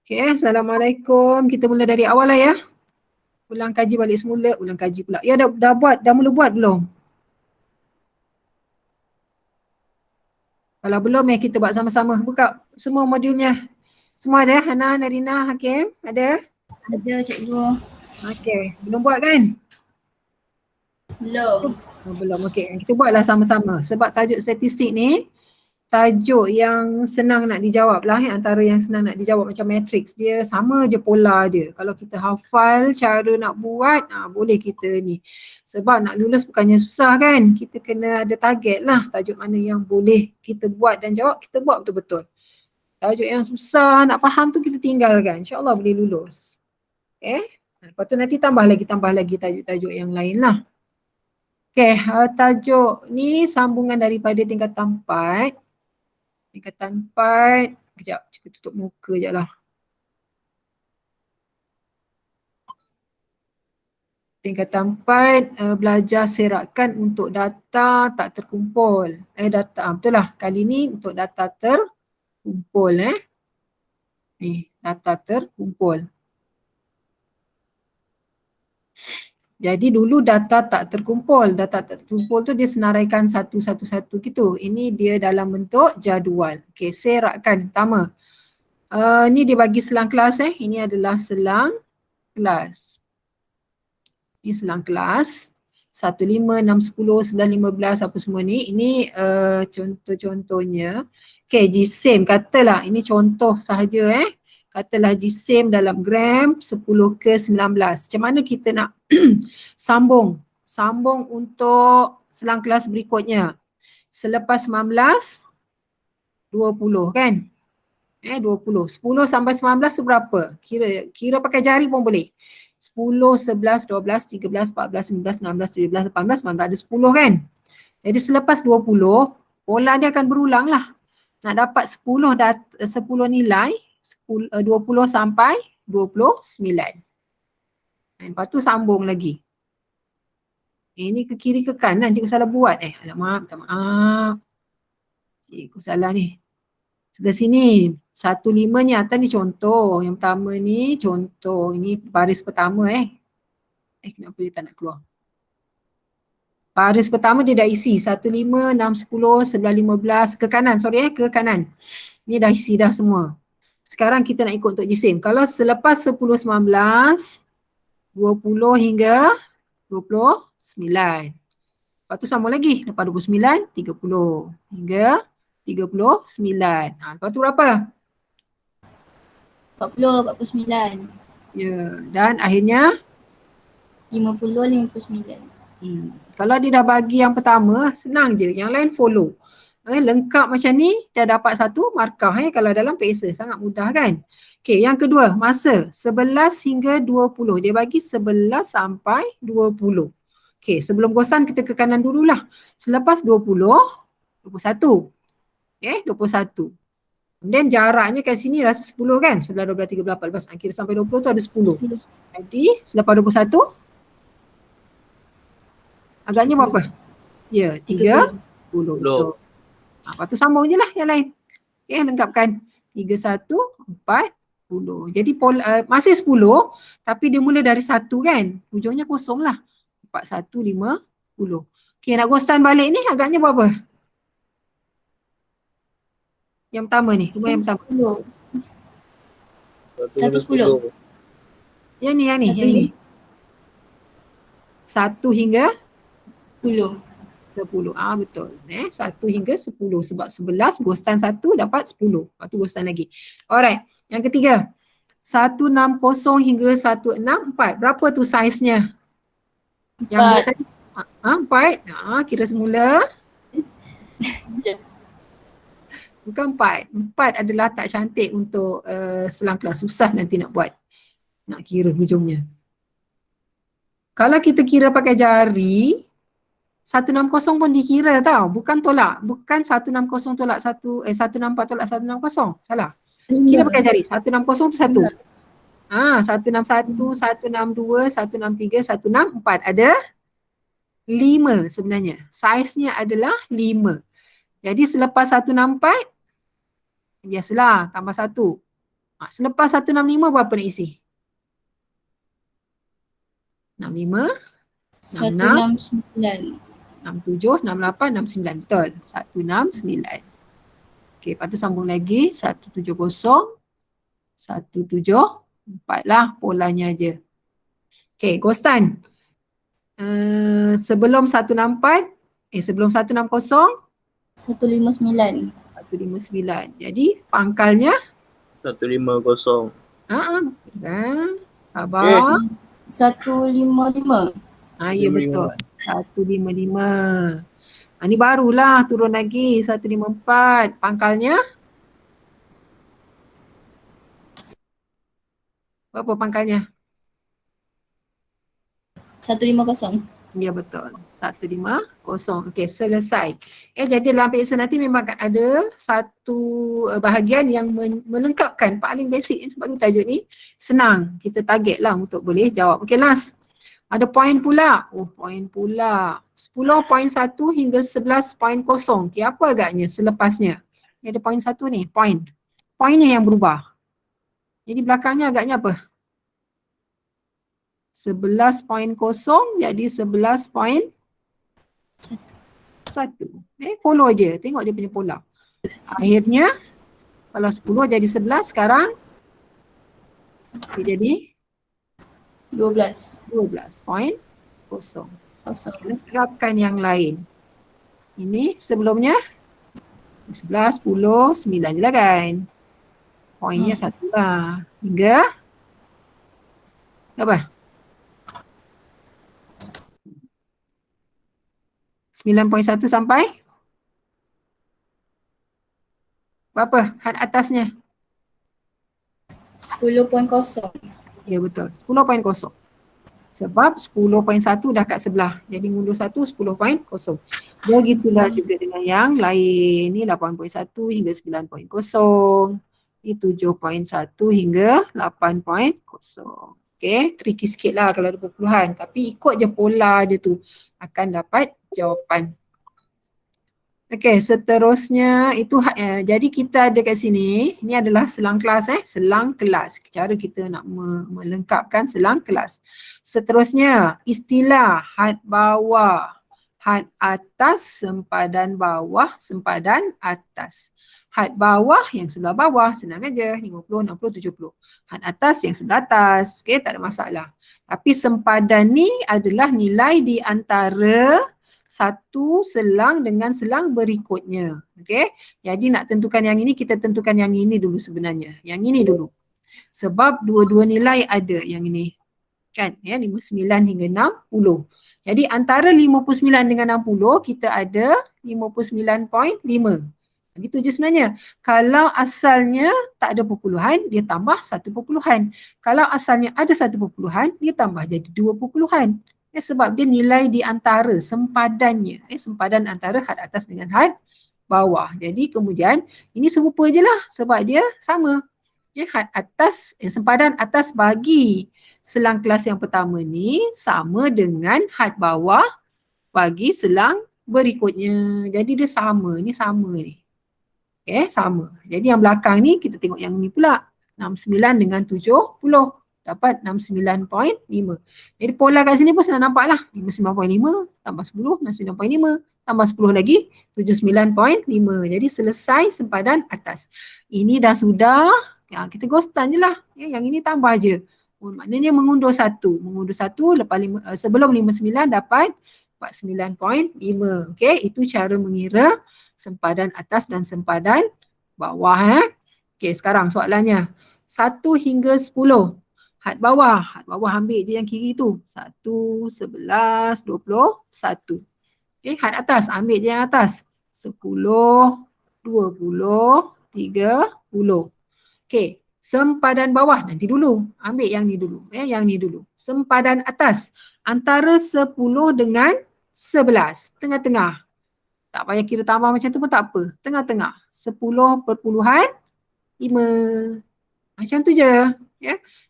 Okay, Assalamualaikum. Kita mula dari awal lah ya. Ulang kaji balik semula, ulang kaji pula. Ya dah mula buat belum? Kalau belum kita buat sama-sama. Buka semua modulnya. Semua ada? Hana, Narina, Hakim? Ada? Ada cikgu. Okay, belum buat kan? Belum. Belum, okay. Kita buatlah sama-sama. Sebab tajuk statistik ni, tajuk yang senang nak dijawab lah, antara yang senang nak dijawab macam matrix, dia sama je pola dia. Kalau kita hafal cara nak buat, boleh kita ni. Sebab nak lulus bukannya susah kan, kita kena ada target lah, tajuk mana yang boleh kita buat dan jawab, kita buat betul-betul. Tajuk yang susah nak faham tu kita tinggalkan, insyaAllah boleh lulus. Lepas tu nanti tambah lagi tajuk-tajuk yang lain lah. Tajuk ni sambungan daripada tingkatan 4. Tingkatan 4, kejap, cuba tutup muka je lah. Tingkatan 4, belajar serakan untuk data tak terkumpul. Betul lah, kali ni untuk data terkumpul. Data terkumpul. Jadi dulu data tak terkumpul. Data tak terkumpul tu dia senaraikan satu-satu gitu. Ini dia dalam bentuk jadual. Okey, serakan pertama. Ni dia bagi selang kelas. Ini adalah selang kelas. Ini selang kelas. 1, 5, 6, 10, 11, 15 apa semua ni. Ini contoh-contohnya. Okay, GSIM katalah ini contoh sahaja Katalah GSIM dalam gram 10 ke 19. Macam mana kita nak sambung untuk selang kelas berikutnya. Selepas 19, 20 kan? 20. 10 sampai 19 tu berapa? Kira pakai jari pun boleh. 10, 11, 12, 13, 14, 15, 16, 17, 18, 19, ada 10 kan? Jadi selepas 20, pola dia akan berulang lah. Nak dapat 10 nilai, 20 sampai 29. Lepas tu sambung lagi. Ini ke kiri ke kanan cikgu salah buat alamak, minta maaf. Cikgu salah ni. Sebelah sini, 1, 5 ni atas ni contoh. Yang pertama ni contoh. Ini baris pertama kenapa dia tak nak keluar? Baris pertama dia dah isi. 1, 5, 6, 10, 11, 15. Ke kanan, ke kanan. Ni dah isi dah semua. Sekarang kita nak ikut untuk jisim. Kalau selepas 10, 19, 20 hingga 29. Lepas tu sambung lagi. Lepas 29, 30. Hingga 39. Lepas tu berapa? 40, 49. Ya, dan akhirnya 50, 59. Kalau dia dah bagi yang pertama, senang je. Yang lain follow. Lengkap macam ni, dah dapat satu markah kalau dalam PSA. Sangat mudah kan? Okey, yang kedua, masa 11 hingga 20. Dia bagi 11 sampai 20. Okey, sebelum bosan kita ke kanan dululah. Selepas 20, 21. 21. Kemudian jaraknya kat sini rasa 10 kan? 11, 12, 13, 14. Kira sampai 20 tu ada 10. Jadi selepas 21, agaknya berapa? Ya, 30. Lepas tu sambung je lah yang lain. Lengkapkan. 31, 40. Jadi masih 10, tapi dia mula dari 1 kan? Ujungnya kosong lah. 41, 50. Okay, nak ghostan balik ni agaknya berapa? Yang pertama ni, rumah yang pertama. 110. Yang ni. 1 hingga 10. 10. Betul. 1 hingga 10. Sebab 11, ghostan 1 dapat 10. Lepas tu ghostan lagi. Alright. Yang ketiga. 160 hingga 164. Berapa tu saiznya? 4. Yang dia tadi? 4. Kira semula. Bukan 4. 4 adalah tak cantik untuk selang kelas. Susah nanti nak buat. Nak kira hujungnya. Kalau kita kira pakai jari, 160 pun dikira tau. Bukan tolak. Bukan 160 tolak 164 tolak 160. Salah. Kira pakai jari. 160 tu 1. 161, 162, 163, 164. Ada 5 sebenarnya. Saiznya adalah 5. Jadi selepas 164, biasalah tambah 1. Selepas 165 berapa nak isi? 65, 169. 67, 68, 69. Betul. 169. Okey, lepas tu sambung lagi. 170, 174 lah polanya je. Okey, Ghostan. Sebelum 164, sebelum 160, 159. 159. Jadi pangkalnya 150. kan? Sabar. 155. Ya betul. 155. Ni barulah turun lagi 154. Pangkalnya berapa pangkalnya? 150. Ya betul. 150. Okey, selesai. Jadi dalam PSA nanti memang akan ada satu bahagian yang melengkapkan paling basic. Sebab tu tajuk ni senang. Kita target lah untuk boleh jawab. Okey, last. Ada poin pula. Poin pula. 10.1 hingga 11.0. Okey, apa agaknya selepasnya? Ada poin 1 ni, poin. Poinnya yang berubah. Jadi belakangnya agaknya apa? 11.0 jadi 11.1. Follow je. Tengok dia punya pola. Akhirnya kalau 10 jadi 11, sekarang dia jadi 12. 12.0. Kosong. Terapkan yang lain. Ini sebelumnya 11, 10, 9 je lah kan. Poinnya 1 lah. Hingga apa? 9.1 sampai berapa had atasnya? 10.0. Ya betul, 10.0. Sebab 10.1 dah kat sebelah. Jadi mundur 1, 10.0. Begitulah juga dengan yang lain. Ni 8.1 hingga 9.0. Ni 7.1 hingga 8.0. Okay, tricky sikit lah kalau ada perpuluhan. Tapi ikut je pola dia tu. Akan dapat jawapan. Okey, seterusnya itu jadi kita ada kat sini, ini adalah selang kelas selang kelas. Cara kita nak melengkapkan selang kelas. Seterusnya istilah had bawah, had atas, sempadan bawah, sempadan atas. Had bawah yang sebelah bawah senang aja 50, 60, 70. Had atas yang sebelah atas. Okey, tak ada masalah. Tapi sempadan ni adalah nilai di antara satu selang dengan selang berikutnya. Okey. Jadi nak tentukan yang ini, kita tentukan yang ini dulu sebenarnya. Yang ini dulu. Sebab dua-dua nilai ada yang ini. Kan? 59 hingga 60. Jadi antara 59 dengan 60 kita ada 59.5. Gitu je sebenarnya. Kalau asalnya tak ada perpuluhan, dia tambah satu perpuluhan. Kalau asalnya ada satu perpuluhan, dia tambah jadi dua perpuluhan. Sebab dia nilai di antara sempadannya. Sempadan antara had atas dengan had bawah. Jadi kemudian ini serupa je lah sebab dia sama. Had atas, sempadan atas bagi selang kelas yang pertama ni sama dengan had bawah bagi selang berikutnya. Jadi dia sama, ni sama ni. Sama. Jadi yang belakang ni kita tengok yang ni pula. 69 dengan 70. Dapat 69.5. Jadi pola kat sini pun senang nampak lah. 59.5 tambah 10, 69.5 tambah 10 lagi, 79.5. Jadi selesai sempadan atas. Ini dah sudah, kita ghostan je lah. Yang ini tambah je. Maknanya mengundur satu. Mengundur satu lepas sebelum 59 dapat 49.5. Okey, itu cara mengira sempadan atas dan sempadan bawah. Okey, sekarang soalannya. 1 hingga 10. Had bawah ambil je yang kiri tu. 1, 11, 21. Okay, had atas ambil je yang atas. 10, 20, 30. Okay, sempadan bawah nanti dulu. Ambil yang ni dulu. Yang ni dulu. Sempadan atas. Antara 10 dengan 11. Tengah-tengah. Tak payah kira tambah macam tu pun tak apa. Tengah-tengah. 10.5. Macam tu je.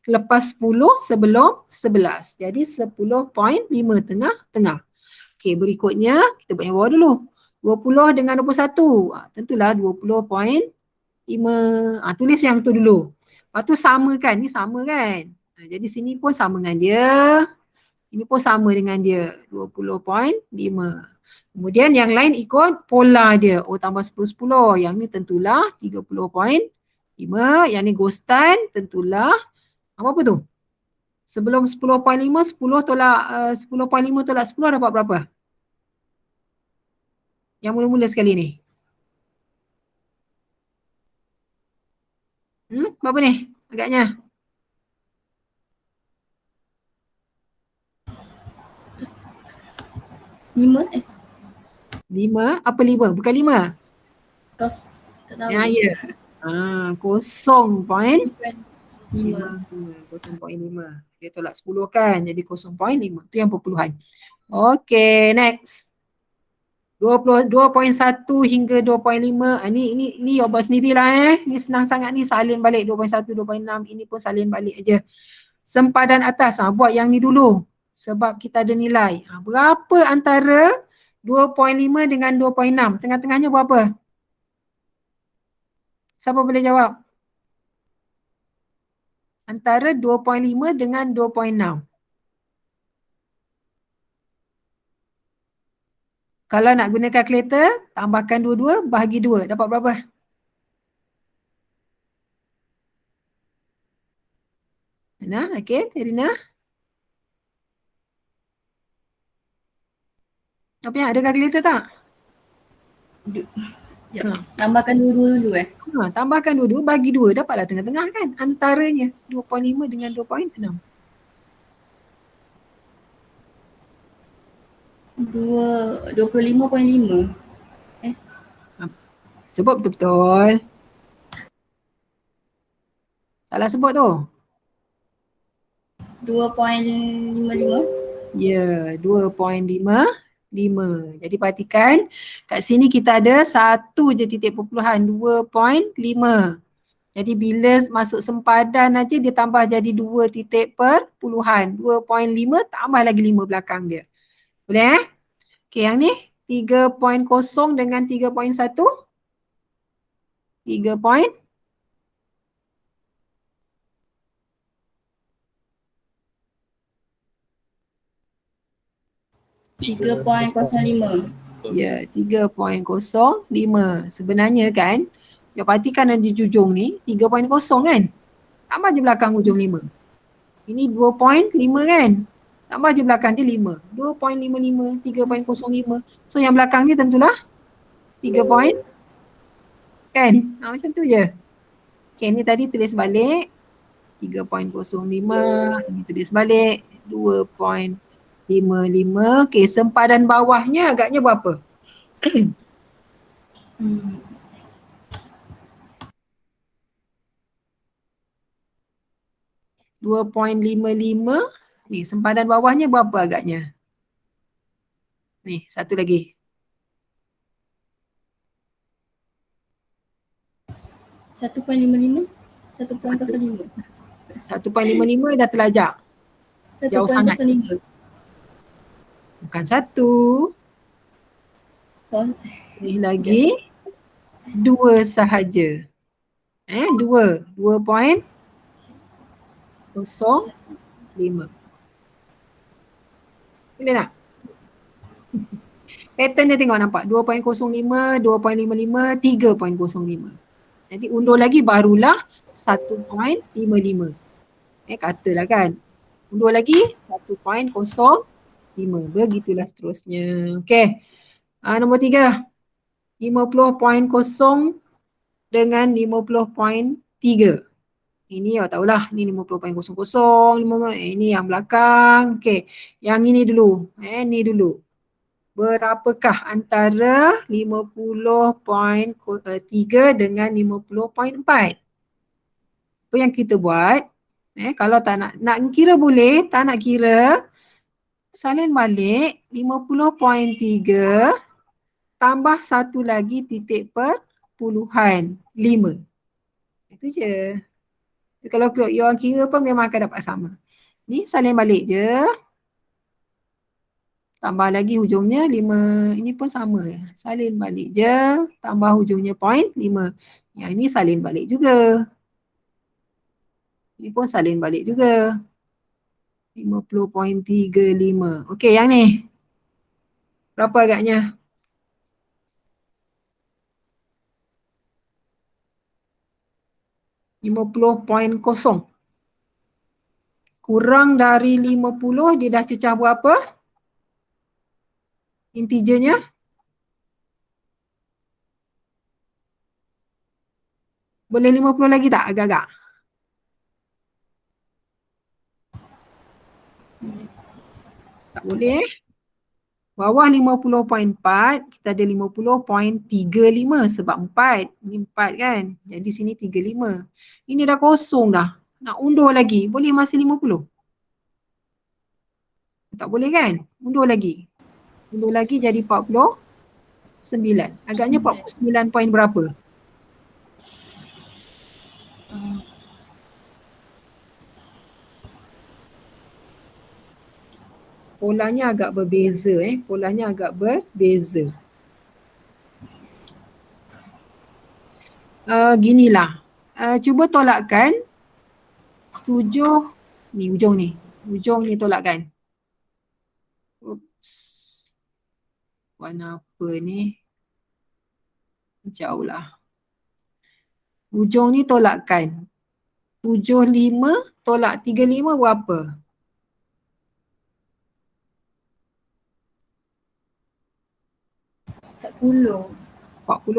Lepas 10 sebelum 11. Jadi 10.5 tengah-tengah. Okey, berikutnya kita buat yang bawah dulu. 20 dengan 21. Tentulah 20.5. Tulis yang tu dulu. Lepas tu sama kan, ni sama kan. Jadi sini pun sama dengan dia. Ini pun sama dengan dia, 20.5. Kemudian yang lain ikut pola dia. Oh tambah 10-10. Yang ni tentulah 30.5. Yang ni ghostan tentulah apa tu? Sebelum 10.5, 10 tolak 10.5 tolak 10 dapat berapa? Yang mula-mula sekali ni. Berapa ni agaknya? 5 5? Apa 5? Bukan 5? Kos tak tahu. Ya, ya. 0.5. 0.5. Dia tolak 10 kan. Jadi 0.5. Itu yang perpuluhan. Okey, next. 2.1 hingga 2.5. Ni awak buat sendirilah . Ni senang sangat ni. Salin balik 2.1, 2.6. Ini pun salin balik aja. Sempadan atas. Buat yang ni dulu. Sebab kita ada nilai. Berapa antara 2.5 dengan 2.6? Tengah-tengahnya berapa? Siapa boleh jawab? Antara 2.5 dengan 2.6. Kalau nak guna kalkulator, tambahkan 22, bahagi 2. Dapat berapa? Nah, okey, Irina. Apa yang ada kalkulator tak? Tambahkan 22 dulu Tambahkan 22, bagi 2. Dapatlah tengah-tengah kan? Antaranya 2.5 dengan 2.6. 25.5. Sebut betul-betul. Salah sebut tu. 2.55. Ya, 2.55. Jadi perhatikan kat sini kita ada satu je titik perpuluhan, 2.5. Jadi bila masuk sempadan aja dia tambah jadi 2 titik perpuluhan. 2.5 tambah lagi 5 belakang dia. Boleh Okey, yang ni 3.0 dengan 3.1. 3.0. 3.05. Ya, 3.05. Sebenarnya kan, dia perhatikan ada jujung ni, 3.0 kan? Tambah je belakang hujung 5. Ini 2.5 kan? Tambah je belakang dia 5. 2.55, 3.05. So yang belakang ni tentulah 3 point. Kan? Macam tu je. Okay, ni tadi tulis balik. 3.05. Ini tulis balik. 2.55. Okay, sempadan bawahnya agaknya berapa? 2.55. Ni sempadan bawahnya berapa agaknya? Ni satu lagi. 1.55. 1.05. 1.55 dah terlajak. Jauh sangat. 1.05. Bukan 1. Ni lagi 2 sahaja. 2. 2.05. Boleh tak? Pattern dia tengok nampak. 2.05, 2.55, 3.05. Nanti undur lagi barulah 1.55. Katalah kan. Undur lagi 1.05. Begitulah seterusnya. Okey. Nombor 3. 50.0 dengan 50.3. Ini awak tahulah. Ini 50.00. Ini yang belakang. Okey. Yang ini dulu. Ini dulu. Berapakah antara 50.3 dengan 50.4? Apa yang kita buat? Kalau tak nak kira boleh, tak nak kira, salin balik 50.3 tambah satu lagi titik perpuluhan 5. Itu je. Kalau you orang kira pun memang akan dapat sama. Ni salin balik je. Tambah lagi hujungnya 5. Ini pun sama. Salin balik je. Tambah hujungnya 0.5. Yang ini salin balik juga. Ini pun salin balik juga. 50.35. Okey, yang ni. Berapa agaknya? .0 kurang dari 50 dia dah cecah berapa? Integernya? Boleh 50 lagi tak agak-agak? Tak boleh. Bawah 50.4 kita ada 50.35 sebab 4. Ini 4 kan. Jadi sini 35. Ini dah kosong dah. Nak undur lagi. Boleh masih 50? Tak boleh kan? Undur lagi. Undur lagi jadi 49. Agaknya 49 point berapa? Polanya agak berbeza Polanya agak berbeza. Ginilah. Cuba tolakkan 7 ni ujung ni. Ujung ni tolakkan. Oops. Warna apa ni? Jauh lah. Ujung ni tolakkan. 75 tolak 35 berapa? 40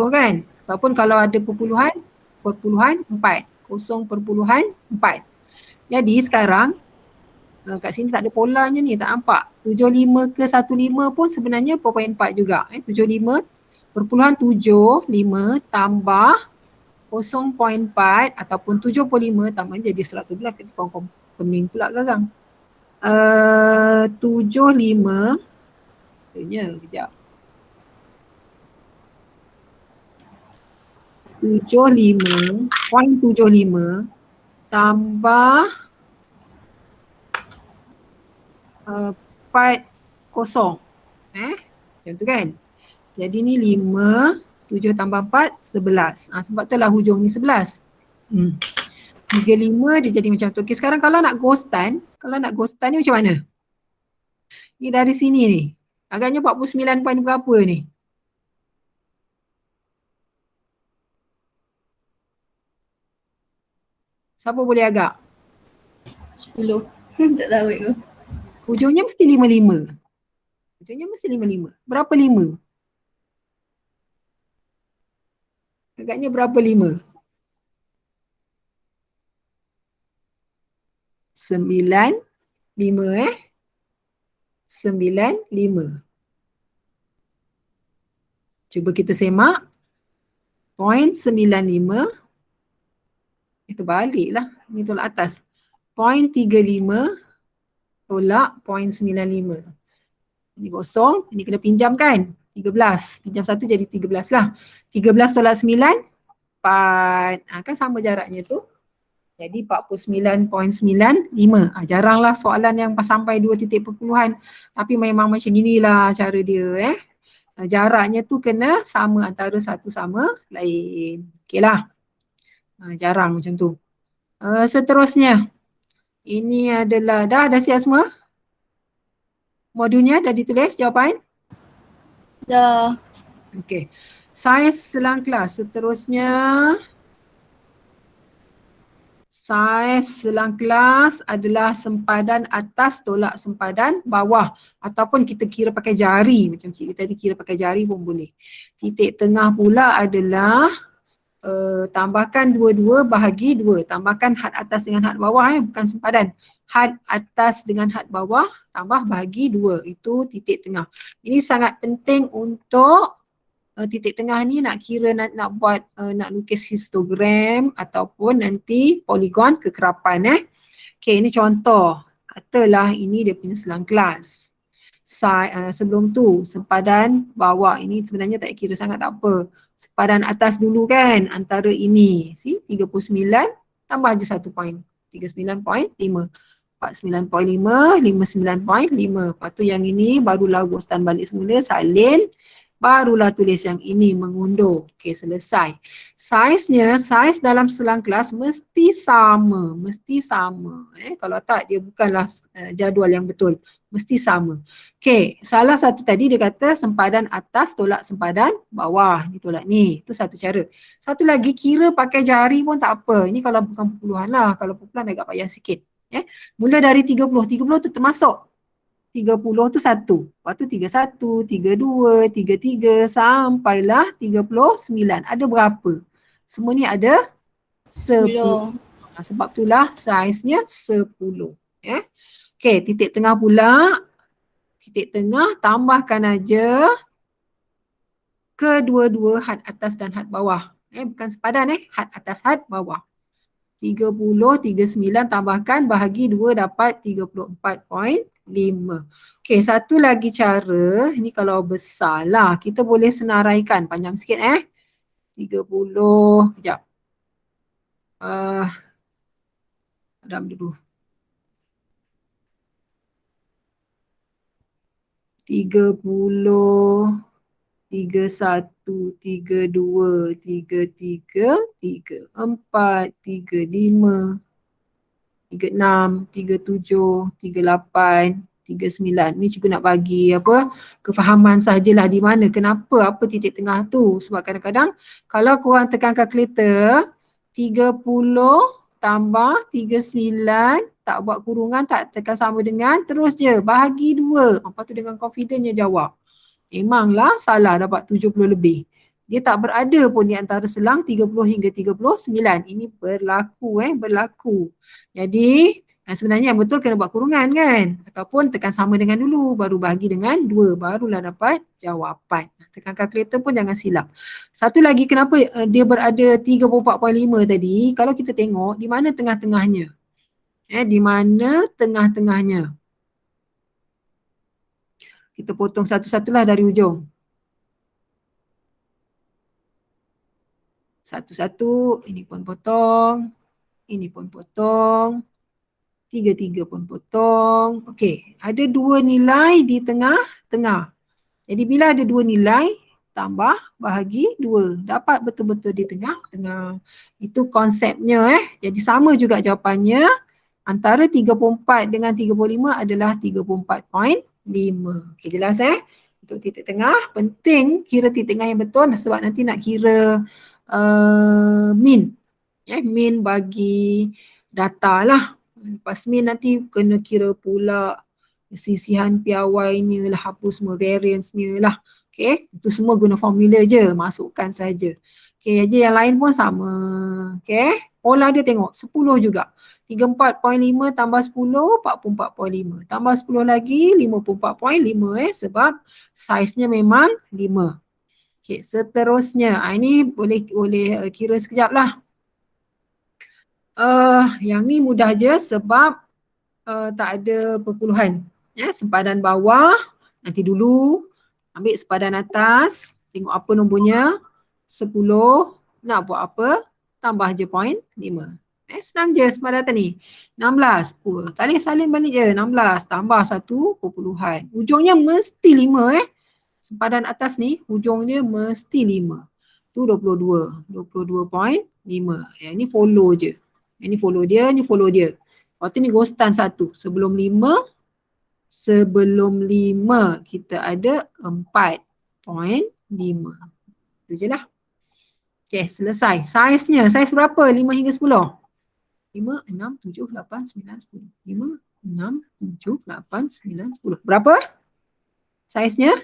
kan? Ataupun kalau ada perpuluhan 4. 0.4. Jadi sekarang kat sini tak ada polanya ni, tak nampak. 75 ke 15 pun sebenarnya 4.4 juga. 75.75 tambah 0.4 ataupun 75 tambah jadi 100 kita pening pula garang. 75 kejap. 0.75 tambah 40. Macam tu kan. Jadi ni 5, 7 tambah 4, 11. Sebab tu lah hujung ni 11. 35 dia jadi macam tu. Okay, sekarang kalau nak ghostan ni macam mana? Ni dari sini ni. Agaknya 49 point berapa ni? Siapa boleh agak? 10. Tak tahu tu. Hujungnya mesti 55. Berapa 5? Agaknya berapa 5? 9, 5 9, 5. Cuba kita semak. 0.95. Itu baliklah. Ini tolak atas. 0.35 tolak 0.95. Ini kosong. Ini kena pinjam kan? 13. Pinjam 1 jadi 13 lah. 13 tolak 9, 4. Kan sama jaraknya tu. Jadi 49.95. Jaranglah soalan yang sampai 2 titik perpuluhan. Tapi memang macam inilah cara dia. Jaraknya tu kena sama antara satu sama lain. Okey lah. Jarang macam tu. Seterusnya. Ini adalah, dah siap semua? Modulnya dah ditulis jawapan? Dah. Okey. Saiz selang kelas. Seterusnya. Saiz selang kelas adalah sempadan atas tolak sempadan bawah. Ataupun kita kira pakai jari. Macam cikgu tadi kira pakai jari pun boleh. Titik tengah pula adalah tambahkan 22 bahagi 2. Tambahkan had atas dengan had bawah bukan sempadan. Had atas dengan had bawah tambah bahagi 2. Itu titik tengah. Ini sangat penting untuk titik tengah ni nak kira nak buat nak lukis histogram ataupun nanti poligon kekerapan. Okay, ini contoh. Katalah ini dia punya selang kelas. Sebelum tu sempadan bawah ini sebenarnya tak kira sangat, tak apa. Sempadan atas dulu kan antara ini. 39 tambah je 1 point. 39.5. 49.5, 59.5. Lepas tu yang ini barulah ghostan balik semula, salin. barulah tulis yang ini mengundur. Okey, selesai. Saiz dalam selang kelas mesti sama, kalau tak dia bukanlah jadual yang betul, mesti sama. Okey, salah satu tadi dia kata sempadan atas tolak sempadan bawah, ni tolak ni. Itu satu cara. Satu lagi, kira pakai jari pun tak apa. Ini kalau bukan puluhan lah, kalau puluhan agak payah sikit. Mula dari 30 tu termasuk 30 tu 1. Lepas tu 31, 32, 33 sampailah 39. Ada berapa? Semua ni ada 10. 10. Sebab itulah saiznya 10. Okey, titik tengah pula. Titik tengah tambahkan aja kedua-dua had atas dan had bawah. Bukan sepadan had atas had bawah. 30, 39 tambahkan bahagi 2 dapat 34.5. Okey, satu lagi cara, ni kalau besar lah, kita boleh senaraikan, panjang sikit 30, sekejap. Adam dulu. 30, 31, 32, 33, 34, 35, 36, 37, 38, 39. Ni cikgu nak bagi apa kefahaman sahajalah di mana, kenapa, apa titik tengah tu. Sebab kadang-kadang kalau korang tekan kalkulator 30 tambah 39 tak buat kurungan, tak tekan sama dengan, terus je bahagi 2. Lepas tu dengan confidentnya jawab. Memanglah salah dapat 70 lebih. Dia tak berada pun di antara selang 30 hingga 39. Ini berlaku. Jadi sebenarnya yang betul kena buat kurungan kan? Ataupun tekan sama dengan dulu, baru bahagi dengan 2, barulah dapat jawapan. Tekan kalkulator pun jangan silap. Satu lagi, kenapa dia berada 34.5 tadi? Kalau kita tengok di mana tengah-tengahnya? Di mana tengah-tengahnya? Kita potong satu-satulah dari ujung. Satu-satu, ini pun potong, ini pun potong, tiga-tiga pun potong. Okey, ada 2 nilai di tengah-tengah. Jadi bila ada 2 nilai, tambah bahagi 2. Dapat betul-betul di tengah-tengah. Itu konsepnya Jadi sama juga jawapannya. Antara 34 dengan 35 adalah 34.5. Okey, jelas Untuk titik tengah, penting kira titik tengah yang betul sebab nanti nak kira min. Min bagi data lah. Lepas min nanti kena kira pula sisihan piawainya lah, hapus semua variance-nya lah. Okay, itu semua guna formula je, masukkan saja. Okay, jadi yang lain pun sama. Okay, pola dia tengok 10 juga. 34.5 tambah 10, 44.5. Tambah 10 lagi, 54.5 sebab saiznya memang 5. Okay, seterusnya, ini boleh kira sekejap lah. Yang ni mudah je sebab tak ada perpuluhan. Sempadan bawah, nanti dulu ambil sempadan atas, tengok apa nombornya, 10, nak buat apa, tambah je point 5. Senang je sempadan atas ni. 16, salin balik je, 16 tambah 1 perpuluhan. Ujungnya mesti 5 Sempadan atas ni hujungnya mesti 5. Tu 22. 22.5. Yang ni follow je. Yang ni follow dia, ni follow dia. Lepas tu ni ghostan 1. Sebelum 5 kita ada 4.5. Itu je lah. Okay, selesai. Saiznya, saiz berapa? 5 hingga 10. 5, 6, 7, 8, 9, 10. 5, 6, 7, 8, 9, 10. Berapa saiznya?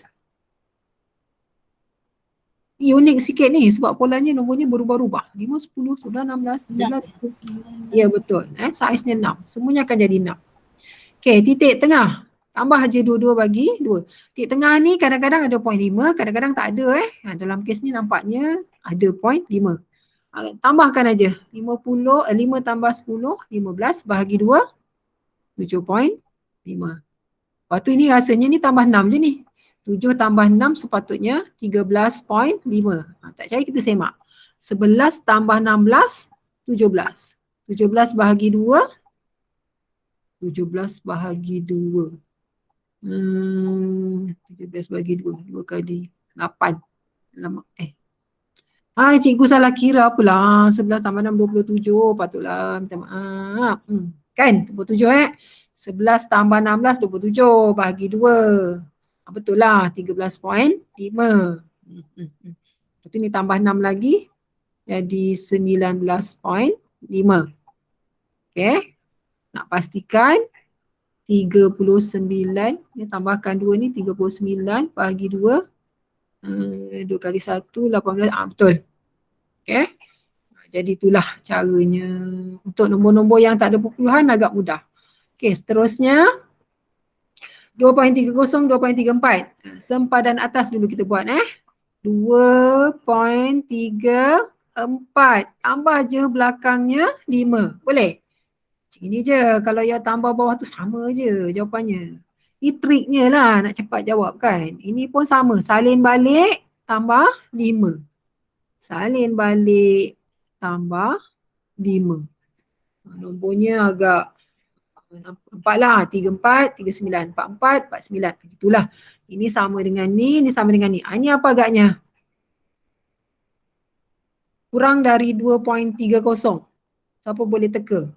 Unik sikit ni sebab polanya nombornya berubah-ubah. 5, 10, 11, 12, 13. Ya betul. Saiznya 6. Semuanya akan jadi 6. Okey, titik tengah. Tambah aja 22 bagi 2. Titik tengah ni kadang-kadang ada point 5, kadang-kadang tak ada dalam kes ni nampaknya ada point 5. Tambahkan aja. 5 tambah 10, 15 bahagi 2, 7.5. Lepas tu ini rasanya ni tambah 6 je ni. 7 tambah 6 sepatutnya 13.5. Tak percaya kita semak. 11 tambah 16, 17. 17 bahagi 2. 17 bahagi 2. 17 bahagi 2. 2 kali 8. Lama, cikgu salah kira pula. 11 tambah 6, 27. Patutlah minta maaf. Kan? 27 11 tambah 16, 27. Bahagi 2. Betul lah, 13.5. Lepas tu ni tambah 6 lagi. Jadi 19.5. Okay. Nak pastikan 39. Ni tambahkan 2 ni 39 bahagi 2. 2 kali 1, 18. Betul. Okay. Jadi itulah caranya. Untuk nombor-nombor yang tak ada perpuluhan agak mudah. Okay, seterusnya 2.30, 2.34. Sempadan atas dulu kita buat 2.34. Tambah je belakangnya 5. Boleh? Macam ini je. Kalau yang tambah bawah tu sama je jawapannya. Ini triknya lah nak cepat jawab kan. Ini pun sama. Salin balik tambah 5. Salin balik tambah 5. Nombornya agak nampak lah. 34, 39, 44, 49. Itulah. Ini sama dengan ni, ini sama dengan ni. Ini apa agaknya? Kurang dari 2.30. Siapa boleh teka?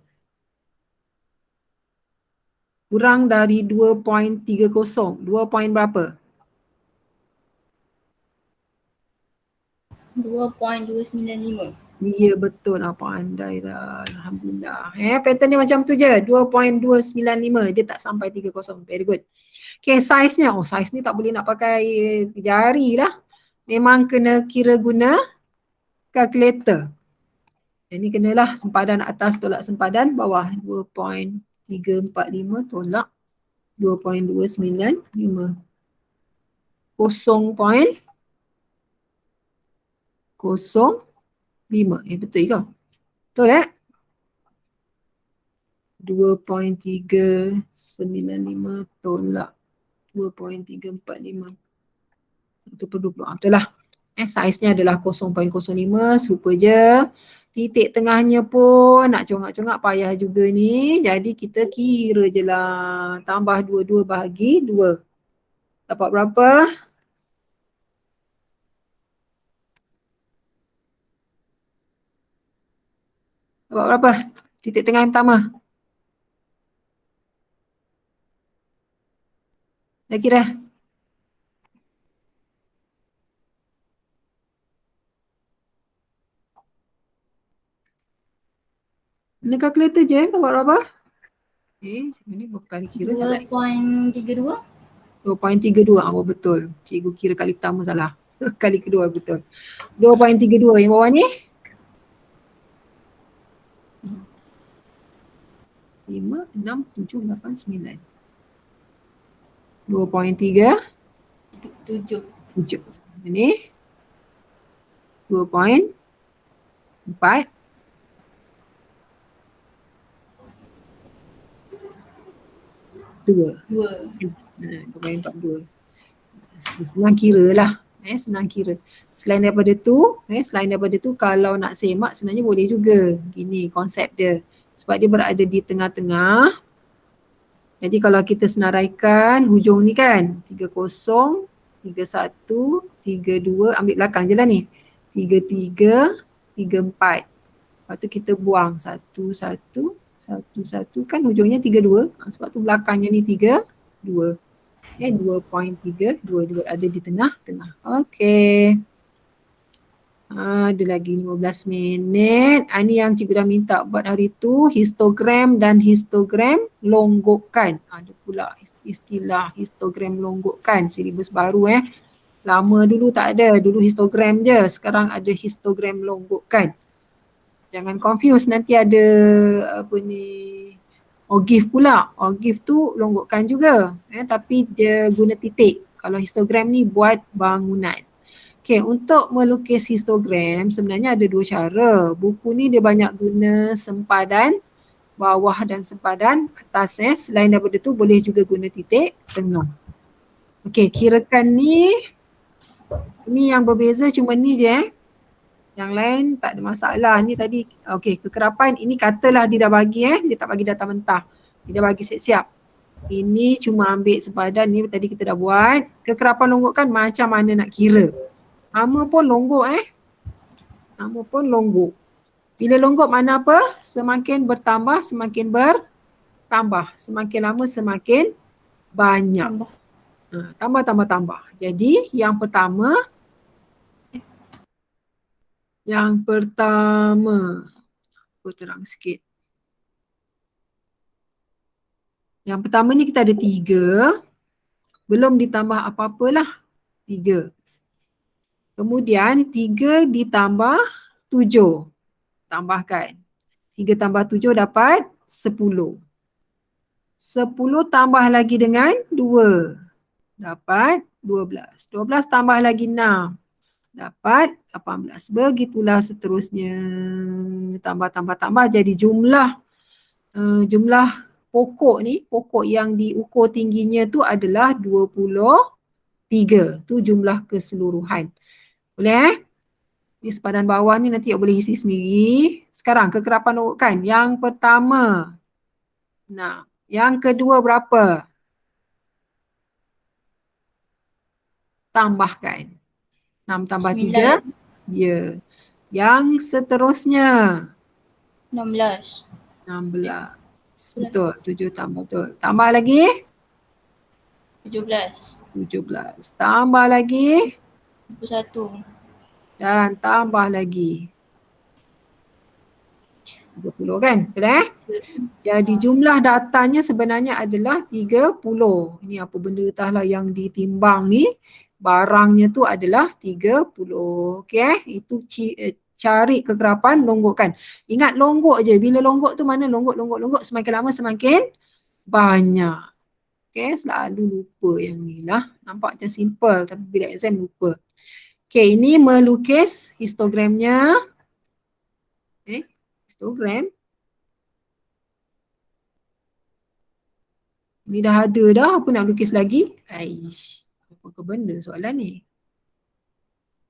Kurang dari 2.30. 2 point berapa? 2.295. Ya betul, apa andai dah. Alhamdulillah. Pattern dia macam tu je. 2.295. Dia tak sampai 30. Very good. Okay, size-nya. Oh, size ni tak boleh nak pakai jari lah. Memang kena kira guna kalkulator. Ini kenalah sempadan atas tolak sempadan bawah. 2.345 tolak 2.295. 0.05. Betul ke? Betul 2.395 tolak 2.345. 1/20. Betul lah. Saiz-nya adalah 0.05. Serupa je. Titik tengahnya pun nak congak-congak payah juga ni. Jadi kita kira je lah. Tambah 2 bahagi 2. Dapat berapa? Dapat berapa? Titik tengah yang pertama. Dah kira? Ini kalkulator je. Dapat berapa? Ni berapa kali kira? 2.32. 2.32. Betul. Cikgu kira kali pertama salah. Kali kedua betul. 2.32. Yang bawah ni? 5, 6, 7, 8, 9. 2.37. 7. Ini 2.4. 2.42. Senang kira lah. Senang kira. Selain daripada tu, kalau nak semak sebenarnya boleh juga. Gini konsep dia. Sebab dia berada di tengah-tengah. Jadi kalau kita senaraikan hujung ni kan 30, 31, 32, ambil belakang je lah ni. 33, 34. Lepas tu kita buang 1, 1, 1, 1 kan hujungnya 32. Sebab tu belakangnya ni 3, 2. 2.322 ada di tengah-tengah. Okey. Ada lagi 15 minit. Ini yang cikgu dah minta buat hari tu. Histogram dan histogram longgokkan. Ada pula istilah histogram longgokkan. Silibus baru Lama dulu tak ada. Dulu histogram je. Sekarang ada histogram longgokkan. Jangan confuse, nanti ada OGIF pula. OGIF tu longgokkan juga. Tapi dia guna titik. Kalau histogram ni buat bangunan. Okay, untuk melukis histogram sebenarnya ada 2 cara. Buku ni dia banyak guna sempadan bawah dan sempadan atas. Selain daripada tu boleh juga guna titik tengah. Okay, kirakan ni. Ini yang berbeza cuma ni je. Yang lain tak ada masalah. Ni tadi, okay, kekerapan ini katalah dia dah bagi dia tak bagi data mentah. Dia dah bagi siap-siap. Ini cuma ambil sepadan ni tadi kita dah buat. Kekerapan longgokan macam mana nak kira. Nama pun longgok Nama pun longgok. Bila longgok mana apa? Semakin bertambah, semakin bertambah. Semakin lama semakin banyak. Tambah. Tambah. Jadi yang pertama aku terang sikit. Yang pertama ni kita ada 3. Belum ditambah apa-apalah. 3. Kemudian 3 ditambah 7. Tambahkan. 3 tambah 7 dapat 10. 10 tambah lagi dengan 2. Dapat 12. 12 tambah lagi 6. Dapat 18. Begitulah seterusnya. Tambah. Jadi jumlah pokok ni, pokok yang diukur tingginya tu adalah 23. Tu jumlah keseluruhan. Boleh Di sepadan bawah ni nanti awak boleh isi sendiri. Sekarang kekerapan longgokan. Yang pertama. Nah, yang kedua berapa? Tambahkan. 6 tambah 3. 9. Ya. Yang seterusnya. 16. 16. Betul. 7 tambah betul. Tambah lagi. 17. 17. Tambah lagi. 21. Dan tambah lagi. 30 kan? Betul Jadi jumlah datanya sebenarnya adalah 30. Ini apa benda entahlah yang ditimbang ni. Barangnya tu adalah 30. Okey Itu cari kekerapan longgokan. Ingat longgok je. Bila longgok tu mana longgok. Semakin lama semakin banyak. Selalu lupa yang ni lah. Nampak macam simple tapi bila exam lupa. Ini melukis histogramnya. Histogram. Ni dah ada dah, apa nak lukis lagi? Aish, apa ke benda soalan ni?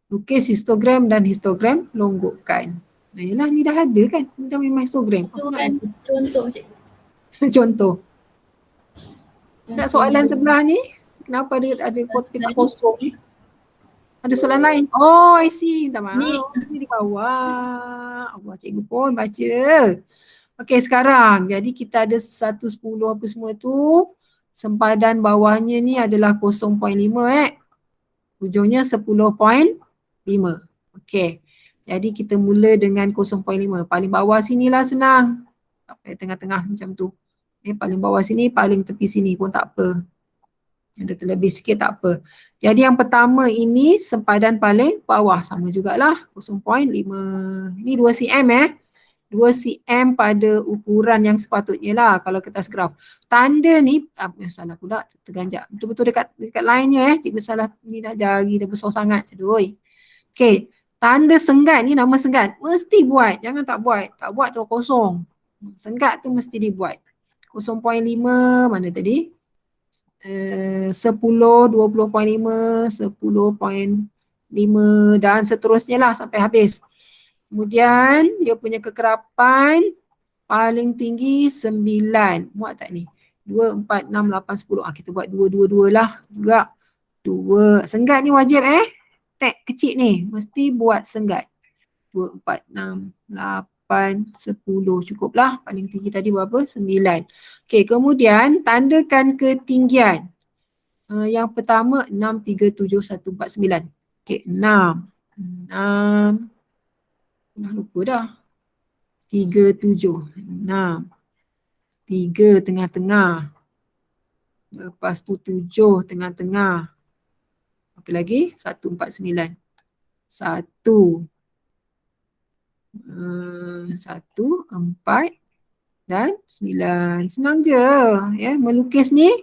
Lukis histogram dan histogram longgokan. Nah yelah ni dah ada kan? Ni dah memang histogram. Itu kan contoh cikgu. Contoh. Tak soalan sebelah ni? Kenapa ada kotak kosong ni? Ada soalan lain? Oh I see, minta maaf. Ni di bawah. Allah cikgu pun baca. Okey sekarang, jadi kita ada 1, 10 apa semua tu. Sempadan bawahnya ni adalah 0.5 Ujungnya 10.5. Okey. Jadi kita mula dengan 0.5. Paling bawah sinilah senang. Sampai tengah-tengah macam tu. Paling bawah sini, paling tepi sini pun tak apa. Yang terlebih sikit tak apa. Jadi yang pertama ini sempadan paling bawah. Sama jugalah 0.5. Ini 2 cm 2 cm pada ukuran yang sepatutnya lah kalau kertas graf. Tanda ni, salah pula terganjak. Betul-betul dekat lainnya cikgu salah ni dah jari dah besar sangat. Aduh. Okey, tanda senggat ni nama senggat. Mesti buat, jangan tak buat. Tak buat terus kosong. Senggat tu mesti dibuat. 0.5 mana tadi? 10, 20.5, 10.5 dan seterusnya lah sampai habis. Kemudian dia punya kekerapan paling tinggi 9. Muat tak ni? 2, 4, 6, 8, 10. Kita buat 2, 2, 2 lah juga. 2. Senggat ni wajib tag kecil ni. Mesti buat senggat. 2, 4, 6, 8, 10. Cukup lah. Paling tinggi tadi berapa? 9. Okey, kemudian tandakan ketinggian. Yang pertama 6, 3, 7, 1, 4, 9. Okey, 6. 6. Dah lupa dah. 3, 7, 6. 3 tengah-tengah. Lepas tu 7 tengah-tengah. Apa lagi? 1, 4, 9. 1. 1, 4 dan 9. Senang je. Melukis ni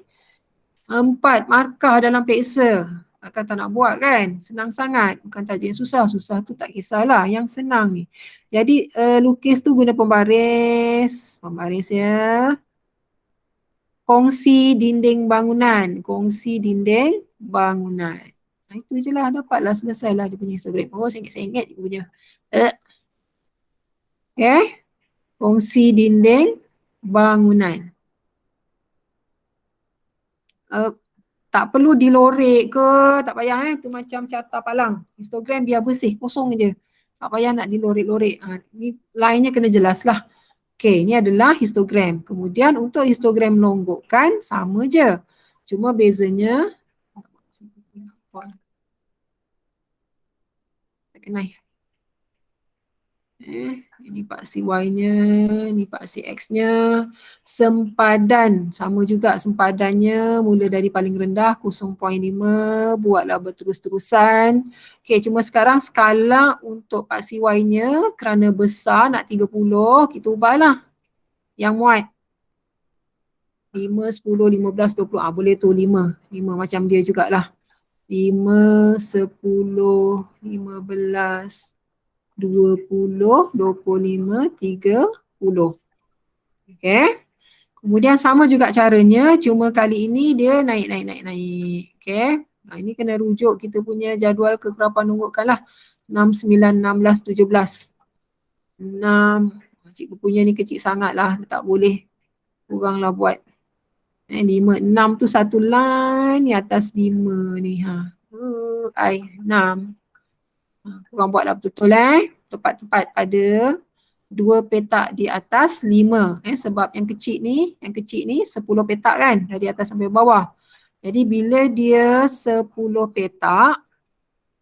4 markah dalam pensel. Takkan tak nak buat kan? Senang sangat. Bukan tajuk yang susah. Susah tu tak kisahlah. Yang senang ni. Jadi lukis tu guna pembaris. Pembaris ya. Kongsi dinding bangunan. Kongsi dinding bangunan. Itu je lah. Dapatlah selesai lah dia punya Instagram. Oh sengit-sengit dia punya. Kongsi dinding bangunan. tak perlu dilorek ke, tak payah tu macam carta palang. Histogram biar bersih, kosong je. Tak payah nak dilorek-lorek. Ni line-nya kena jelas lah. Okey, ni adalah histogram. Kemudian untuk histogram longgokkan sama je. Cuma bezanya tak kenal. Ini paksi Y-nya, ni paksi X-nya. Sempadan, sama juga sempadannya mula dari paling rendah 0.5, buatlah berterus-terusan. Okey, cuma sekarang skala untuk paksi Y-nya kerana besar nak 30, kita ubahlah yang muat. 5, 10, 15, 20, boleh tu 5 macam dia jugalah. 5, 10, 15, 20, 25, 30. Okay. Kemudian sama juga caranya, cuma kali ini dia naik. Okay. Nah, ini kena rujuk kita punya jadual kekerapan longgokkan lah. 6, 9, 16, 17. 6. Cikgu punya ni kecil sangat lah, tak boleh. Kuranglah buat. 5, 6 tu satu line ni atas 5 ni. 6. Korang buatlah betul-betul tepat-tepat pada 2 petak di atas 5 sebab yang kecil ni 10 petak kan dari atas sampai bawah. Jadi bila dia 10 petak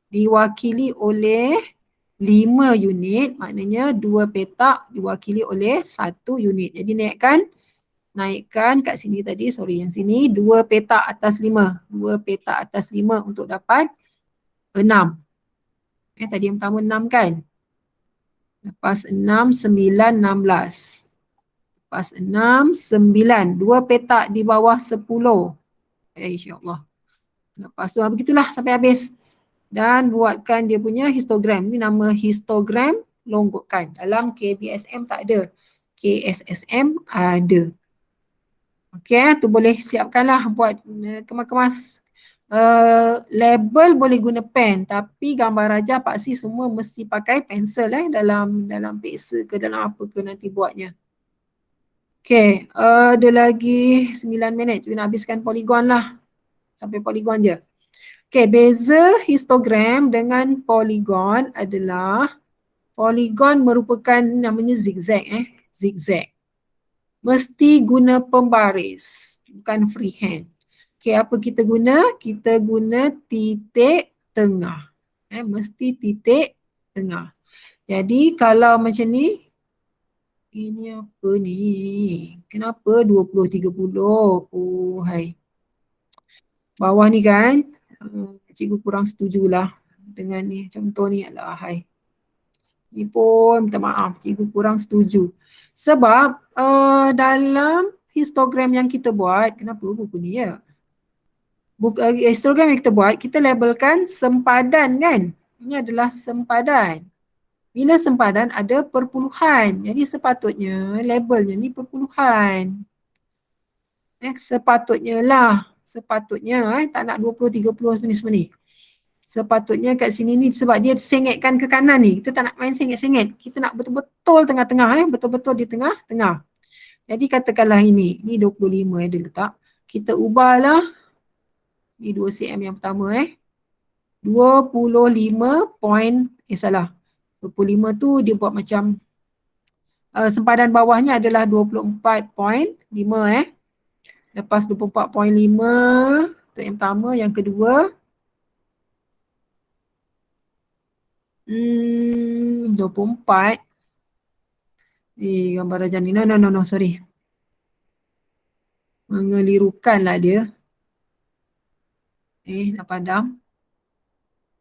diwakili oleh 5 unit, maknanya 2 petak diwakili oleh 1 unit. Jadi naikkan kat sini tadi, yang sini 2 petak atas 5. 2 petak atas 5 untuk dapat 6. Tadi yang pertama 6 kan. Lepas 6, 9, 16. Lepas 6, 9. 2 petak di bawah 10. InsyaAllah. Lepas tu begitulah sampai habis. Dan buatkan dia punya histogram. Ini nama histogram longgokkan. Dalam KBSM tak ada. KSSM ada. Okey, tu boleh siapkanlah buat kemas-kemas. Label boleh guna pen, tapi gambar rajah paksi semua mesti pakai pensel dalam peksa ke dalam apa ke nanti buatnya. Okey, ada lagi 9 minit, kita nak habiskan poligon lah. Sampai poligon je. Okey, beza histogram dengan poligon adalah poligon merupakan namanya zigzag zigzag. Mesti guna pembaris, bukan freehand. Okay, apa kita guna? Kita guna titik tengah. Mesti titik tengah. Jadi kalau macam ni, ini apa ni? Kenapa 20, 30? Oh, hai. Bawah ni kan, cikgu kurang setujulah dengan ni. Contoh ni adalah hai. Ni pun minta maaf, cikgu kurang setuju. Sebab dalam histogram yang kita buat, kenapa buku ni ya? Histogram yang kita buat, kita labelkan sempadan kan? Ini adalah sempadan. Bila sempadan ada perpuluhan. Jadi sepatutnya labelnya ni perpuluhan. Sepatutnya tak nak 20, 30 semua ni. Sepatutnya kat sini ni sebab dia sengetkan ke kanan ni. Kita tak nak main sengit-sengit. Kita nak betul-betul tengah-tengah betul-betul di tengah-tengah. Jadi katakanlah ini 25 dia letak. Kita ubahlah. Ni 2 cm yang pertama 25 point, salah. 25 tu dia buat macam sempadan bawahnya adalah 24.5 Lepas 24.5 untuk yang pertama, yang kedua 24. Gambar rajah ni. No, sorry. Mengelirukanlah dia. Dah padam.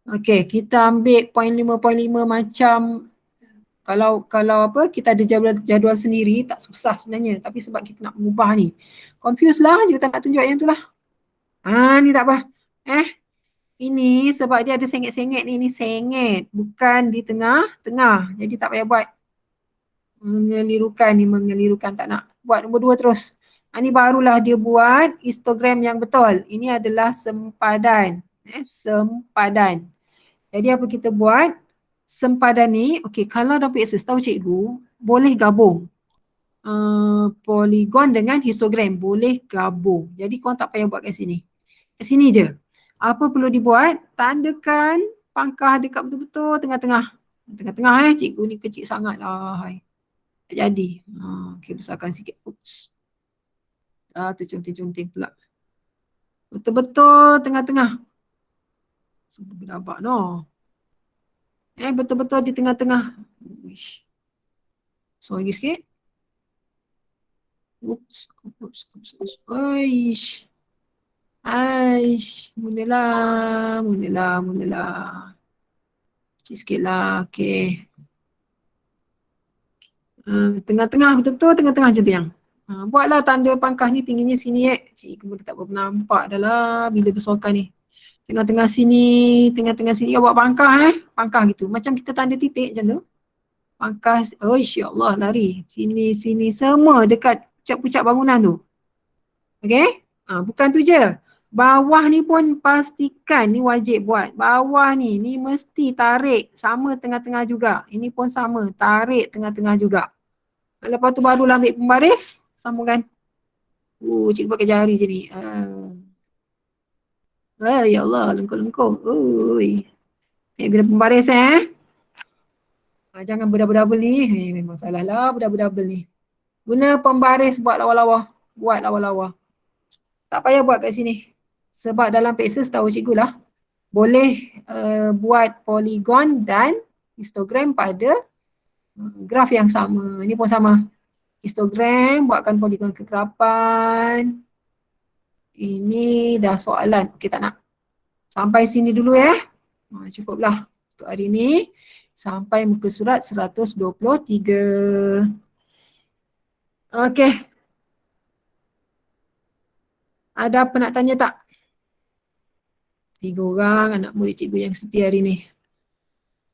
Okey, kita ambil 0.5 macam kalau apa kita ada jadual sendiri tak susah sebenarnya, tapi sebab kita nak mengubah ni. Confuse lah, je tak nak tunjuk yang tu lah. Ni tak apa. Ini sebab dia ada sengit-sengit ni sengit, bukan di tengah-tengah. Jadi tak payah buat mengelirukan tak nak. Buat nombor 2 terus. Ni barulah dia buat histogram yang betul. Ini adalah sempadan. Sempadan. Jadi apa kita buat? Sempadan ni, okey, kalau dapat akses tahu cikgu, boleh gabung. poligon dengan histogram. Boleh gabung. Jadi korang tak payah buat kat sini. Kat sini je. Apa perlu dibuat? Tandakan pangkah dekat betul-betul tengah-tengah. Tengah-tengah cikgu ni kecil sangat lah. Hai. Tak jadi. Okay, besarkan sikit. Oops. Terconteng-conteng pula. Betul-betul tengah-tengah. Semua gerabak no. Betul-betul di tengah-tengah. Uish. So lagi sikit. Oops. Uish. Aish. Mulalah. Sikit lah. Okay. Tengah-tengah betul-betul tengah-tengah je biang. Buatlah tanda pangkah ni tingginya sini Cikgu tak berapa nampak dah lah bila besarkan ni. Tengah-tengah sini buat pangkah pangkah gitu. Macam kita tanda titik macam tu. Pangkah, oh insya-Allah lari. Sini semua dekat pucak-pucak bangunan tu. Okey? Bukan tu je. Bawah ni pun pastikan ni wajib buat. Bawah ni mesti tarik sama tengah-tengah juga. Ini pun sama, tarik tengah-tengah juga. Lepas tu barulah ambil pembaris, sambungkan. Cikgu pakai jari je ni. Ya Allah, lengkung-lengkung. Guna pembaris jangan berdouble-double ni. Memang salah lah berdouble-double ni. Guna pembaris buat lawa-lawa. Tak payah buat kat sini. Sebab dalam Pexels tahu cikgu lah. Boleh buat poligon dan histogram pada graf yang sama. Ini pun sama. Histogram, buatkan poligon kegerapan. Ini dah soalan. Okey, tak nak. Sampai sini dulu cukuplah untuk hari ni. Sampai muka surat 123. Okey. Ada apa nak tanya tak? 3 orang anak murid cikgu yang setia hari ni.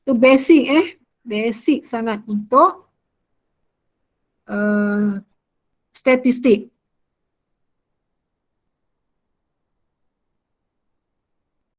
Itu basic basic sangat untuk statistik.